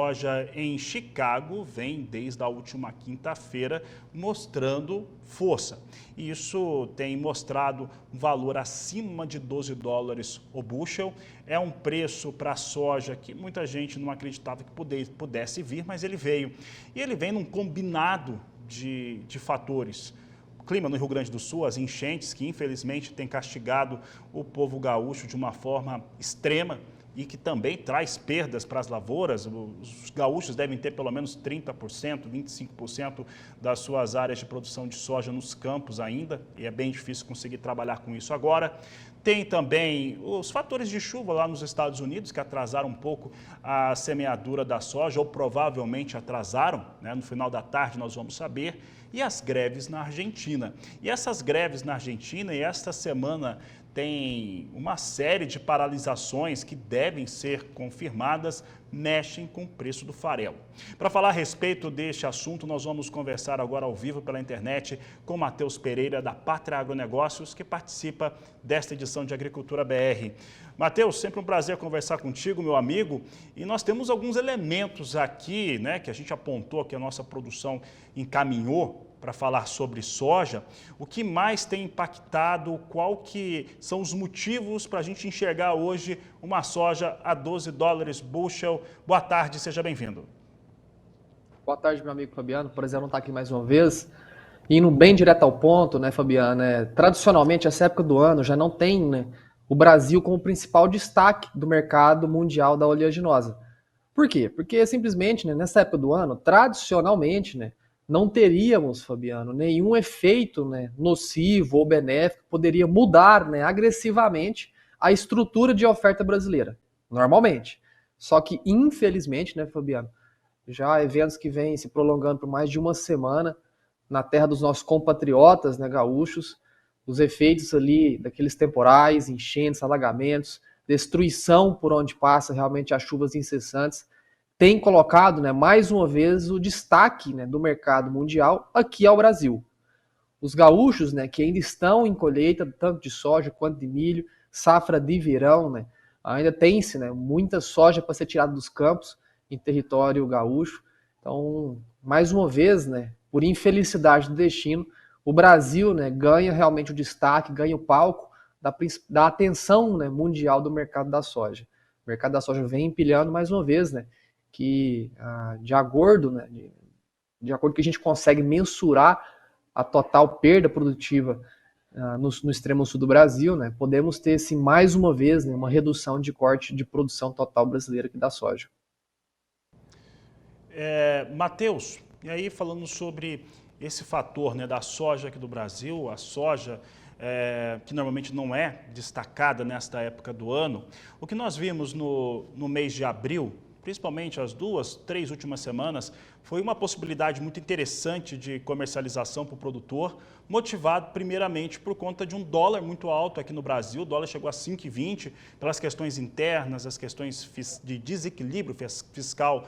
soja em Chicago vem desde a última quinta-feira mostrando força. Isso tem mostrado um valor acima de 12 dólares o bushel. É um preço para a soja que muita gente não acreditava que pudesse vir, mas ele veio. E ele vem num combinado de fatores. O clima no Rio Grande do Sul, as enchentes que infelizmente têm castigado o povo gaúcho de uma forma extrema e que também traz perdas para as lavouras. Os gaúchos devem ter pelo menos 30%, 25% das suas áreas de produção de soja nos campos ainda, e é bem difícil conseguir trabalhar com isso agora. Tem também os fatores de chuva lá nos Estados Unidos, que atrasaram um pouco a semeadura da soja, ou provavelmente atrasaram, né? No final da tarde nós vamos saber. E as greves na Argentina. E essas greves na Argentina, e esta semana tem uma série de paralisações que devem ser confirmadas, mexem com o preço do farelo. Para falar a respeito deste assunto, nós vamos conversar agora ao vivo pela internet com Matheus Pereira, da Pátria Agronegócios, que participa desta edição de Agricultura BR. Matheus, sempre um prazer conversar contigo, meu amigo, e nós temos alguns elementos aqui, né, que a gente apontou, que a nossa produção encaminhou para falar sobre soja. O que mais tem impactado, qual que são os motivos para a gente enxergar hoje uma soja a 12 dólares bushel? Boa tarde, seja bem-vindo. Boa tarde, meu amigo Fabiano, prazer não estar aqui mais uma vez. Indo bem direto ao ponto, né, Fabiano, tradicionalmente essa época do ano já não tem, né, o Brasil como principal destaque do mercado mundial da oleaginosa. Por quê? Porque simplesmente, né, nessa época do ano, tradicionalmente, né, não teríamos, Fabiano, nenhum efeito, né, nocivo ou benéfico que poderia mudar, né, agressivamente a estrutura de oferta brasileira, normalmente. Só que, infelizmente, né, Fabiano, já eventos que vêm se prolongando por mais de uma semana na terra dos nossos compatriotas, né, gaúchos, os efeitos ali daqueles temporais, enchentes, alagamentos, destruição por onde passa realmente as chuvas incessantes, tem colocado, né, mais uma vez o destaque, né, do mercado mundial aqui ao Brasil. Os gaúchos, né, que ainda estão em colheita, tanto de soja quanto de milho, safra de verão, né, ainda tem-se, né, muita soja para ser tirada dos campos em território gaúcho. Então, mais uma vez, né, por infelicidade do destino, o Brasil, né, ganha realmente o destaque, ganha o palco da atenção, né, mundial do mercado da soja. O mercado da soja vem empilhando mais uma vez, né, que de acordo, né, de acordo que a gente consegue mensurar a total perda produtiva no extremo sul do Brasil, né, podemos ter, assim, mais uma vez, né, uma redução de corte de produção total brasileira aqui da soja. Matheus, e aí falando sobre esse fator, né, da soja aqui do Brasil, a soja que normalmente não é destacada nesta época do ano, o que nós vimos no mês de abril, principalmente as 2, 3 últimas semanas, foi uma possibilidade muito interessante de comercialização para o produtor, motivado primeiramente por conta de um dólar muito alto aqui no Brasil. O dólar chegou a 5,20 pelas questões internas, as questões de desequilíbrio fiscal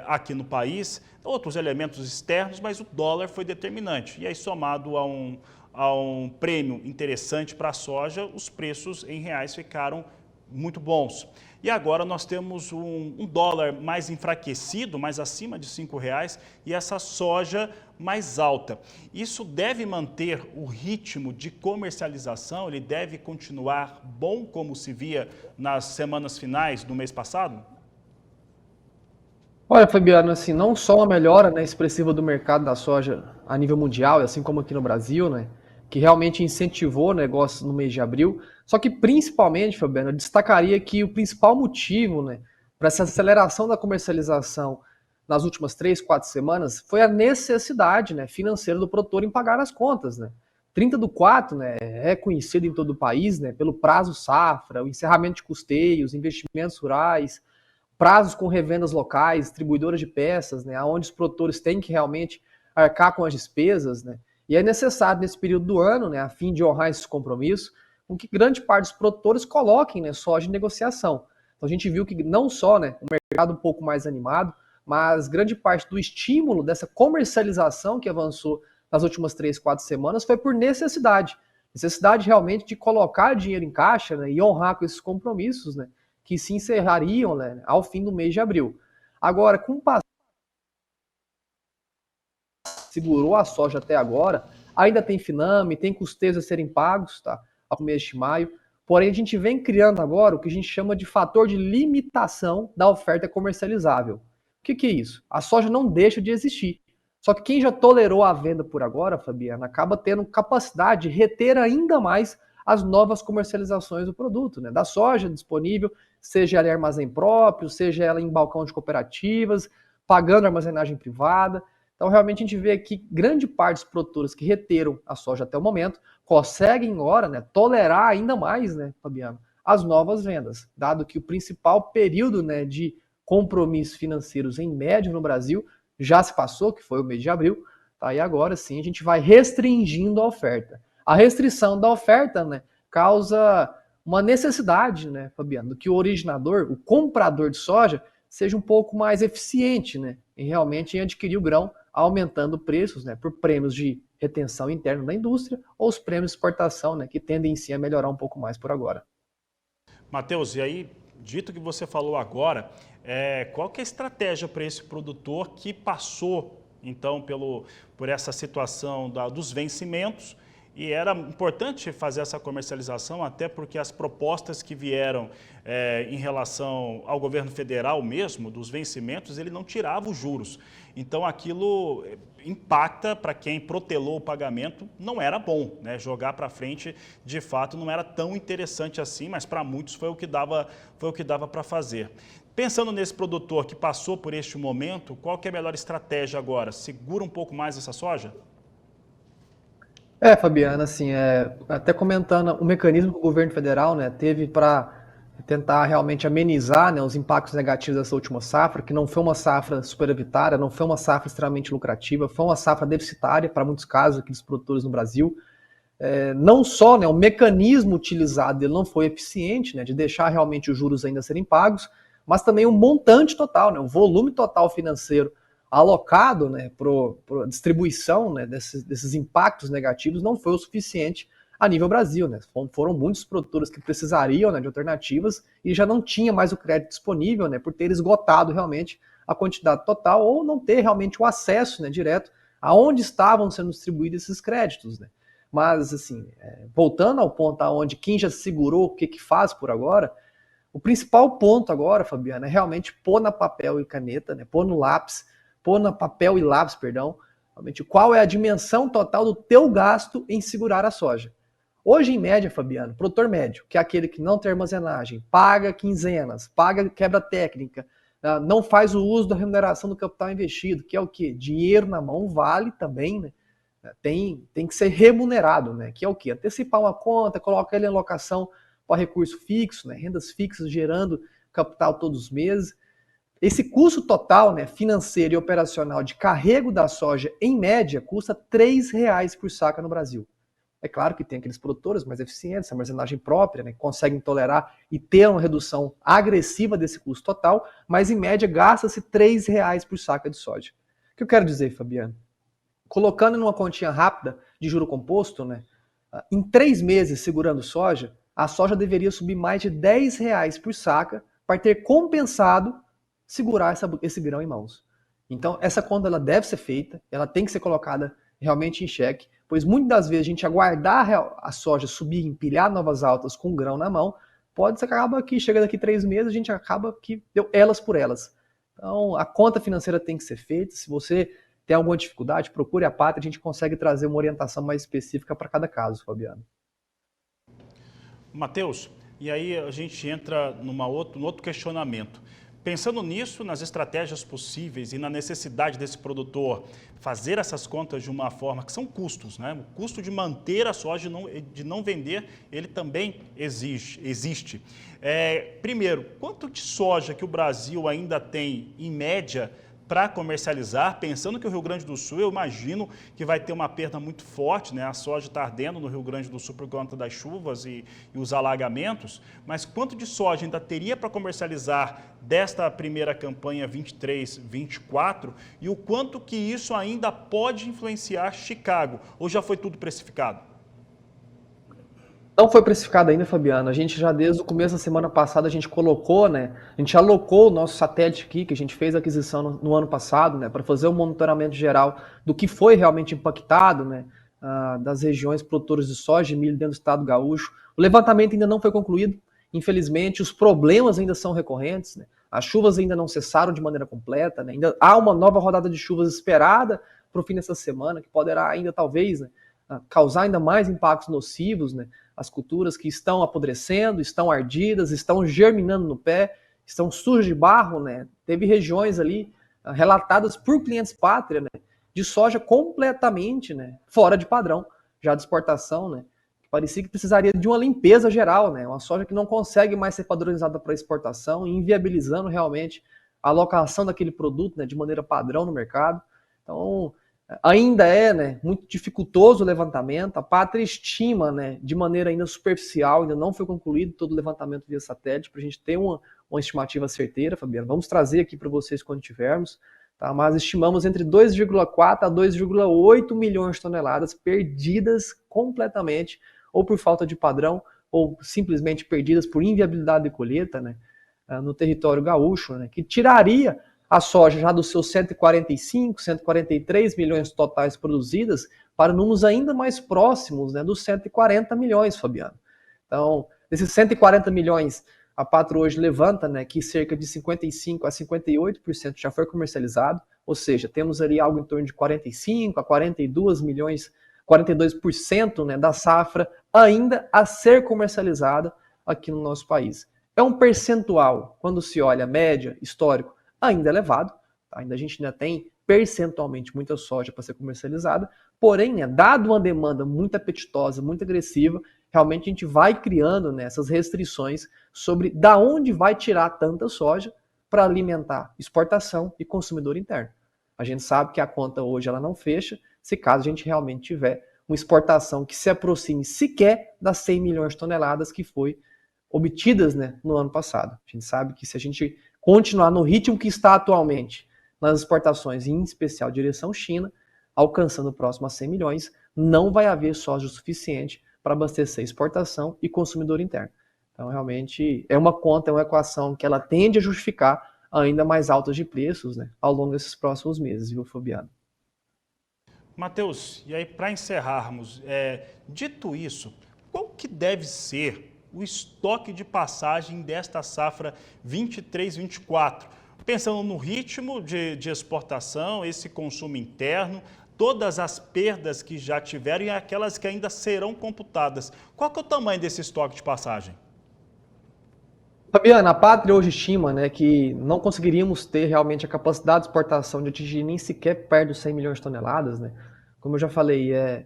aqui no país, outros elementos externos, mas o dólar foi determinante. E aí, somado a um prêmio interessante para a soja, os preços em reais ficaram muito bons. E agora nós temos um dólar mais enfraquecido, mais acima de R$5, e essa soja mais alta. Isso deve manter o ritmo de comercialização? Ele deve continuar bom, como se via nas semanas finais do mês passado? Olha, Fabiano, assim, não só uma melhora, né, expressiva do mercado da soja a nível mundial, assim como aqui no Brasil, né, que realmente incentivou o negócio no mês de abril, só que principalmente, Fabiano, eu destacaria que o principal motivo, né, para essa aceleração da comercialização nas últimas 3, 4 semanas foi a necessidade, né, financeira do produtor em pagar as contas, né. 30/4, né, é conhecido em todo o país, né, pelo prazo safra, o encerramento de custeios, investimentos rurais, prazos com revendas locais, distribuidoras de peças, né, onde os produtores têm que realmente arcar com as despesas, né, e é necessário nesse período do ano, né, a fim de honrar esses compromissos, com que grande parte dos produtores coloquem, né, soja em negociação. Então a gente viu que não só, né, o mercado um pouco mais animado, mas grande parte do estímulo dessa comercialização que avançou nas últimas 3, 4 semanas foi por necessidade. Necessidade realmente de colocar dinheiro em caixa, né, e honrar com esses compromissos, né, que se encerrariam, né, ao fim do mês de abril. Agora, com o passo segurou a soja até agora, ainda tem FINAME, tem custeios a serem pagos, tá? Ao começo de maio. Porém, a gente vem criando agora o que a gente chama de fator de limitação da oferta comercializável. O que é isso? A soja não deixa de existir. Só que quem já tolerou a venda por agora, Fabiana, acaba tendo capacidade de reter ainda mais as novas comercializações do produto, né? Da soja disponível, seja ela em armazém próprio, seja ela em balcão de cooperativas, pagando armazenagem privada. Então, realmente, a gente vê aqui grande parte dos produtores que reteram a soja até o momento conseguem agora, né, tolerar ainda mais, né, Fabiano, as novas vendas, dado que o principal período, né, de compromissos financeiros em média no Brasil já se passou, que foi o mês de abril, tá? E agora sim a gente vai restringindo a oferta. A restrição da oferta, né, causa uma necessidade, né, Fabiano, que o originador, o comprador de soja, seja um pouco mais eficiente, né, em adquirir o grão, aumentando preços, né, por prêmios de retenção interna da indústria ou os prêmios de exportação, né, que tendem sim a melhorar um pouco mais por agora. Matheus, e aí, dito que você falou agora, qual que é a estratégia para esse produtor que passou, então, por essa situação dos vencimentos e era importante fazer essa comercialização, até porque as propostas que vieram em relação ao governo federal mesmo, dos vencimentos, ele não tirava os juros. Então, aquilo impacta para quem protelou o pagamento, não era bom, né? Jogar para frente, de fato, não era tão interessante assim, mas para muitos foi o que dava para fazer. Pensando nesse produtor que passou por este momento, qual que é a melhor estratégia agora? Segura um pouco mais essa soja? Fabiana, assim, até comentando o mecanismo que o governo federal, né, teve para tentar realmente amenizar, né, os impactos negativos dessa última safra, que não foi uma safra superavitária, não foi uma safra extremamente lucrativa, foi uma safra deficitária para muitos casos aqui dos produtores no Brasil. Não só, né, o mecanismo utilizado ele não foi eficiente, né, de deixar realmente os juros ainda serem pagos, mas também o montante total, né, o volume total financeiro alocado, né, para a distribuição, né, desses impactos negativos não foi o suficiente a nível Brasil. Né? Foram muitos produtores que precisariam, né, de alternativas e já não tinha mais o crédito disponível, né, por ter esgotado realmente a quantidade total ou não ter realmente o acesso, né, direto aonde estavam sendo distribuídos esses créditos. Né? Mas, assim, voltando ao ponto aonde quem já segurou, o que faz por agora, o principal ponto agora, Fabiana, é realmente pôr na papel e caneta, né, pôr na papel e lápis, perdão, realmente qual é a dimensão total do teu gasto em segurar a soja. Hoje, em média, Fabiano, produtor médio, que é aquele que não tem armazenagem, paga quinzenas, paga quebra técnica, não faz o uso da remuneração do capital investido, que é o quê? Dinheiro na mão vale também, né? Tem que ser remunerado, né? Que é o quê? Antecipar uma conta, colocar ele em alocação para recurso fixo, né? Rendas fixas gerando capital todos os meses. Esse custo total, né, financeiro e operacional de carrego da soja, em média, custa R$3 por saca no Brasil. É claro que tem aqueles produtores mais eficientes, armazenagem própria, né, que conseguem tolerar e ter uma redução agressiva desse custo total, mas em média gasta-se R$3 por saca de soja. O que eu quero dizer, Fabiano? Colocando numa continha rápida de juro composto, né, em 3 meses segurando soja, a soja deveria subir mais de R$10 por saca para ter compensado segurar esse grão em mãos. Então, essa conta ela deve ser feita, ela tem que ser colocada realmente em xeque, pois muitas das vezes a gente aguardar a soja subir, empilhar novas altas com o grão na mão, pode ser que acaba que chega daqui 3 meses, a gente acaba que deu elas por elas. Então, a conta financeira tem que ser feita. Se você tem alguma dificuldade, procure a Pátria, a gente consegue trazer uma orientação mais específica para cada caso, Fabiano. Matheus, e aí a gente entra num outro questionamento. Pensando nisso, nas estratégias possíveis e na necessidade desse produtor fazer essas contas de uma forma que são custos, né? O custo de manter a soja, de não vender, ele também existe. Primeiro, quanto de soja que o Brasil ainda tem, em média, para comercializar, pensando que o Rio Grande do Sul, eu imagino que vai ter uma perda muito forte, né? A soja está ardendo no Rio Grande do Sul por conta das chuvas e os alagamentos, mas quanto de soja ainda teria para comercializar desta primeira campanha 23-24 e o quanto que isso ainda pode influenciar Chicago, ou já foi tudo precificado? Não foi precificado ainda, Fabiano. A gente já desde o começo da semana passada a gente colocou, né? A gente alocou o nosso satélite aqui, que a gente fez a aquisição no ano passado, né? Para fazer o monitoramento geral do que foi realmente impactado, né? Das regiões produtoras de soja e milho dentro do estado gaúcho. O levantamento ainda não foi concluído. Infelizmente, os problemas ainda são recorrentes, né? As chuvas ainda não cessaram de maneira completa, né? Ainda há uma nova rodada de chuvas esperada para o fim dessa semana, que poderá ainda, talvez, né, causar ainda mais impactos nocivos, né? As culturas que estão apodrecendo, estão ardidas, estão germinando no pé, estão sujas de barro, né? Teve regiões ali relatadas por clientes pátria, né, de soja completamente, né, fora de padrão, já de exportação, né? Parecia que precisaria de uma limpeza geral, né? Uma soja que não consegue mais ser padronizada para exportação, inviabilizando realmente a alocação daquele produto, né, de maneira padrão no mercado. Então, ainda é, né, muito dificultoso o levantamento. A Pátria estima, né, de maneira ainda superficial, ainda não foi concluído todo o levantamento via satélite, para a gente ter uma estimativa certeira, Fabiano. Vamos trazer aqui para vocês quando tivermos, tá? Mas estimamos entre 2,4 a 2,8 milhões de toneladas perdidas completamente, ou por falta de padrão, ou simplesmente perdidas por inviabilidade de colheita, né, no território gaúcho, né, que tiraria a soja já dos seus 145, 143 milhões totais produzidas para números ainda mais próximos, né, dos 140 milhões, Fabiano. Então, desses 140 milhões, a Pátria hoje levanta, né, que cerca de 55 a 58% já foi comercializado, ou seja, temos ali algo em torno de 45 a 42 milhões, 42%, né, da safra ainda a ser comercializada aqui no nosso país. É um percentual, quando se olha a média, histórico, ainda elevado, tá? A gente ainda tem percentualmente muita soja para ser comercializada, porém, né, dado uma demanda muito apetitosa, muito agressiva, realmente a gente vai criando, né, essas restrições sobre da onde vai tirar tanta soja para alimentar exportação e consumidor interno. A gente sabe que a conta hoje ela não fecha, se caso a gente realmente tiver uma exportação que se aproxime sequer das 100 milhões de toneladas que foi obtidas, né, no ano passado. A gente sabe que se a gente continuar no ritmo que está atualmente nas exportações, em especial direção China, alcançando próximo a 100 milhões, não vai haver soja o suficiente para abastecer exportação e consumidor interno. Então, realmente, é uma conta, é uma equação que ela tende a justificar ainda mais altas de preços, né, ao longo desses próximos meses, viu, Fabiano? Matheus, e aí para encerrarmos, dito isso, qual que deve ser o estoque de passagem desta safra 23-24? Pensando no ritmo de exportação, esse consumo interno, todas as perdas que já tiveram e aquelas que ainda serão computadas. Qual que é o tamanho desse estoque de passagem? Fabiana, a Pátria hoje estima, né, que não conseguiríamos ter realmente a capacidade de exportação de atingir nem sequer perto dos 100 milhões de toneladas, né? Como eu já falei, é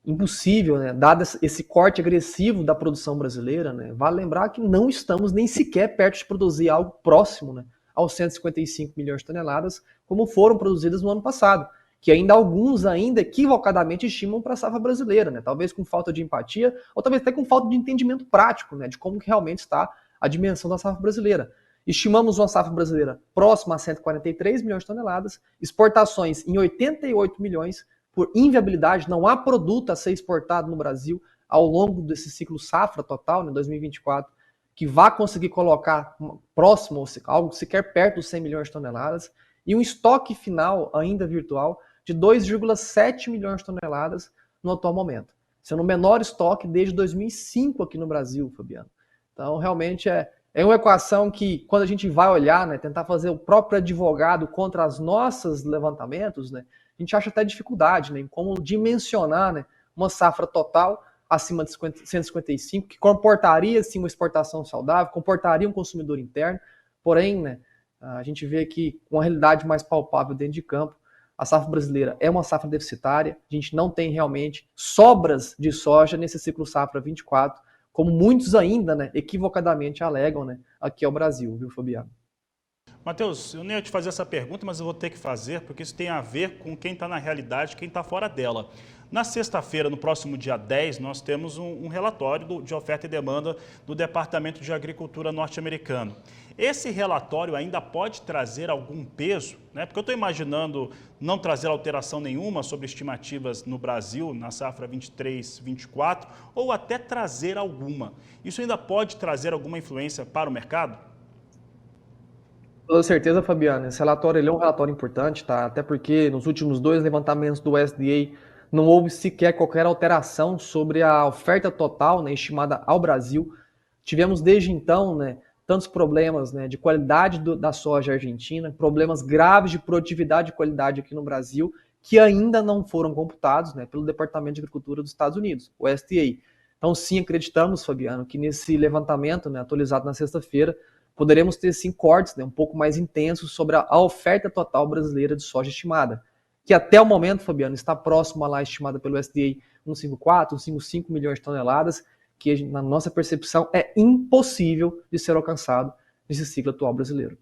impossível, né, dado esse corte agressivo da produção brasileira, né? Vale lembrar que não estamos nem sequer perto de produzir algo próximo, né, aos 155 milhões de toneladas, como foram produzidas no ano passado, que ainda alguns ainda equivocadamente estimam para a safra brasileira, né? Talvez com falta de empatia, ou talvez até com falta de entendimento prático, né, de como que realmente está a dimensão da safra brasileira. Estimamos uma safra brasileira próxima a 143 milhões de toneladas, exportações em 88 milhões, por inviabilidade, não há produto a ser exportado no Brasil ao longo desse ciclo safra total, né, 2024, que vá conseguir colocar próximo, ou algo sequer perto dos 100 milhões de toneladas, e um estoque final ainda virtual de 2,7 milhões de toneladas no atual momento, sendo o menor estoque desde 2005 aqui no Brasil, Fabiano. Então, realmente é uma equação que, quando a gente vai olhar, né, tentar fazer o próprio advogado contra os nossos levantamentos, né, a gente acha até dificuldade, né, em como dimensionar, né, uma safra total acima de 155, que comportaria sim uma exportação saudável, comportaria um consumidor interno, porém, né, a gente vê que com a realidade mais palpável dentro de campo, a safra brasileira é uma safra deficitária, a gente não tem realmente sobras de soja nesse ciclo safra 24, como muitos ainda, né, equivocadamente alegam, né, aqui ao Brasil, viu, Fabiano? Matheus, eu nem ia te fazer essa pergunta, mas eu vou ter que fazer, porque isso tem a ver com quem está na realidade, quem está fora dela. Na sexta-feira, no próximo dia 10, nós temos um relatório de oferta e demanda do Departamento de Agricultura norte-americano. Esse relatório ainda pode trazer algum peso, né? Porque eu estou imaginando não trazer alteração nenhuma sobre estimativas no Brasil, na safra 23-24, ou até trazer alguma. Isso ainda pode trazer alguma influência para o mercado? Com toda certeza, Fabiano, esse relatório ele é um relatório importante, tá? Até porque nos últimos dois levantamentos do USDA não houve sequer qualquer alteração sobre a oferta total, né, estimada ao Brasil. Tivemos desde então, né, tantos problemas, né, de qualidade da soja argentina, problemas graves de produtividade e qualidade aqui no Brasil, que ainda não foram computados, né, pelo Departamento de Agricultura dos Estados Unidos, o USDA. Então, sim, acreditamos, Fabiano, que nesse levantamento, né, atualizado na sexta-feira, poderemos ter sim cortes, né, um pouco mais intensos sobre a oferta total brasileira de soja estimada, que até o momento, Fabiano, está próximo à lá estimada pelo USDA 1,54, 1,55 milhões de toneladas, que na nossa percepção é impossível de ser alcançado nesse ciclo atual brasileiro.